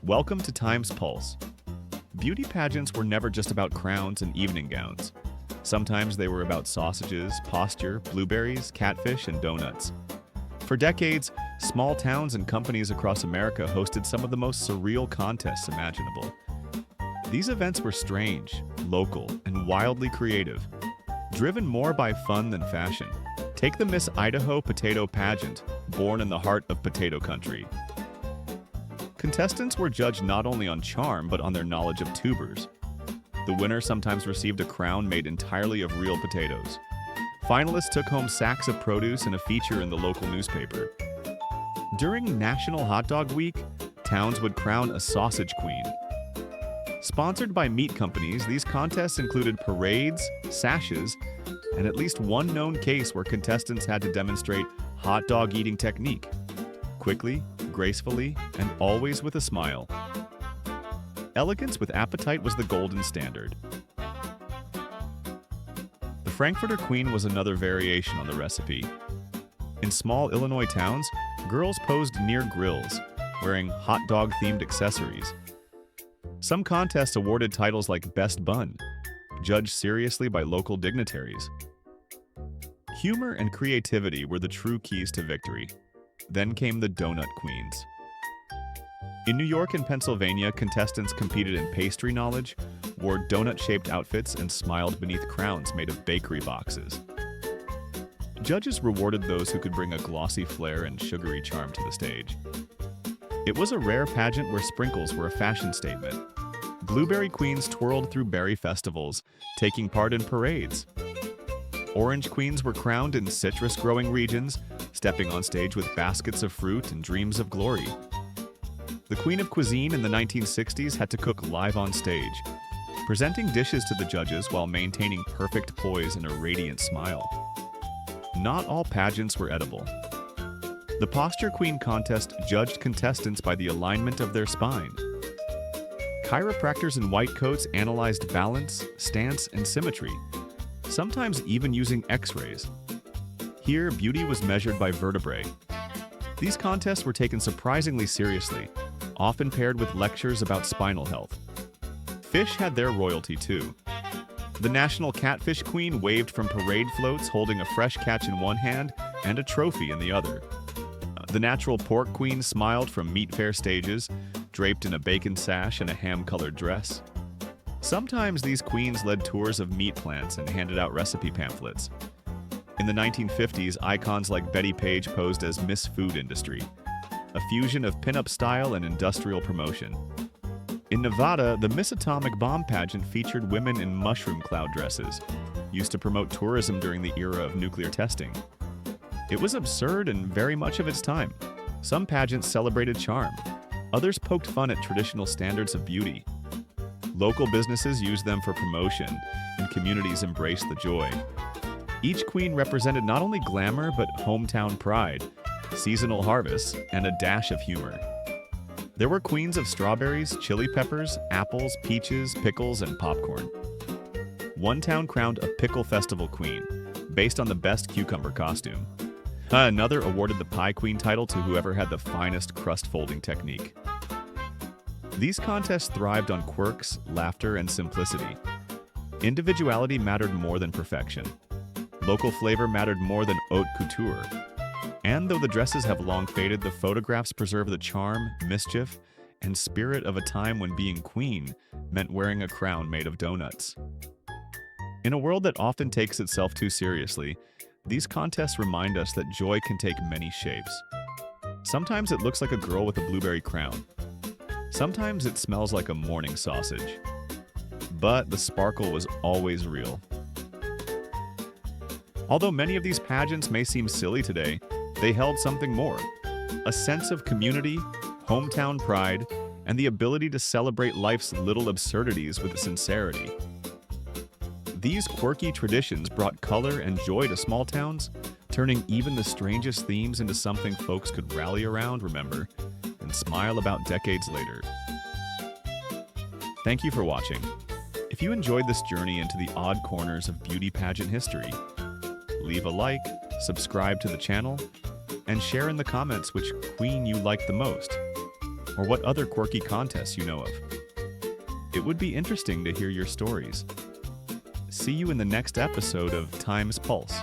Welcome to Time's Pulse. Beauty pageants were never just about crowns and evening gowns. Sometimes they were about sausages, posture, blueberries, catfish, and donuts. For decades, small towns and companies across America hosted some of the most surreal contests imaginable. These events were strange, local, and wildly creative, driven more by fun than fashion. Take the Miss Idaho Potato Pageant, born in the heart of potato country. Contestants were judged not only on charm, but on their knowledge of tubers. The winner sometimes received a crown made entirely of real potatoes. Finalists took home sacks of produce and a feature in the local newspaper. During National Hot Dog Week, towns would crown a sausage queen. Sponsored by meat companies, these contests included parades, sashes, and at least one known case where contestants had to demonstrate hot dog eating technique, quickly, gracefully, and always with a smile. Elegance with appetite was the golden standard. The Frankfurter Queen was another variation on the recipe. In small Illinois towns, girls posed near grills, wearing hot dog-themed accessories. Some contests awarded titles like Best Bun, judged seriously by local dignitaries. Humor and creativity were the true keys to victory. Then came the Donut Queens. In New York and Pennsylvania, contestants competed in pastry knowledge, wore donut-shaped outfits, and smiled beneath crowns made of bakery boxes. Judges rewarded those who could bring a glossy flair and sugary charm to the stage. It was a rare pageant where sprinkles were a fashion statement. Blueberry queens twirled through berry festivals, taking part in parades. Orange queens were crowned in citrus-growing regions, stepping on stage with baskets of fruit and dreams of glory. The Queen of Cuisine in the 1960s had to cook live on stage, presenting dishes to the judges while maintaining perfect poise and a radiant smile. Not all pageants were edible. The Posture Queen contest judged contestants by the alignment of their spine. Chiropractors in white coats analyzed balance, stance, and symmetry, sometimes even using X-rays. Here, beauty was measured by vertebrae. These contests were taken surprisingly seriously, often paired with lectures about spinal health. Fish had their royalty too. The National Catfish Queen waved from parade floats holding a fresh catch in one hand and a trophy in the other. The Natural Pork Queen smiled from meat fair stages, draped in a bacon sash and a ham-colored dress. Sometimes these queens led tours of meat plants and handed out recipe pamphlets. In the 1950s, icons like Betty Page posed as Miss Food Industry, a fusion of pinup style and industrial promotion. In Nevada, the Miss Atomic Bomb pageant featured women in mushroom cloud dresses, used to promote tourism during the era of nuclear testing. It was absurd and very much of its time. Some pageants celebrated charm. Others poked fun at traditional standards of beauty. Local businesses used them for promotion, and communities embraced the joy. Each queen represented not only glamour, but hometown pride, seasonal harvests, and a dash of humor. There were queens of strawberries, chili peppers, apples, peaches, pickles, and popcorn. One town crowned a pickle festival queen, based on the best cucumber costume. Another awarded the Pie Queen title to whoever had the finest crust-folding technique. These contests thrived on quirks, laughter, and simplicity. Individuality mattered more than perfection. Local flavor mattered more than haute couture. And though the dresses have long faded, the photographs preserve the charm, mischief, and spirit of a time when being queen meant wearing a crown made of donuts. In a world that often takes itself too seriously, these contests remind us that joy can take many shapes. Sometimes it looks like a girl with a blueberry crown. Sometimes it smells like a morning sausage. But the sparkle was always real. Although many of these pageants may seem silly today, they held something more: a sense of community, hometown pride, and the ability to celebrate life's little absurdities with sincerity. These quirky traditions brought color and joy to small towns, turning even the strangest themes into something folks could rally around, remember, and smile about decades later. Thank you for watching. If you enjoyed this journey into the odd corners of beauty pageant history, leave a like, subscribe to the channel, and share in the comments which queen you like the most. or what other quirky contests you know of. It would be interesting to hear your stories. See you in the next episode of Time's Pulse.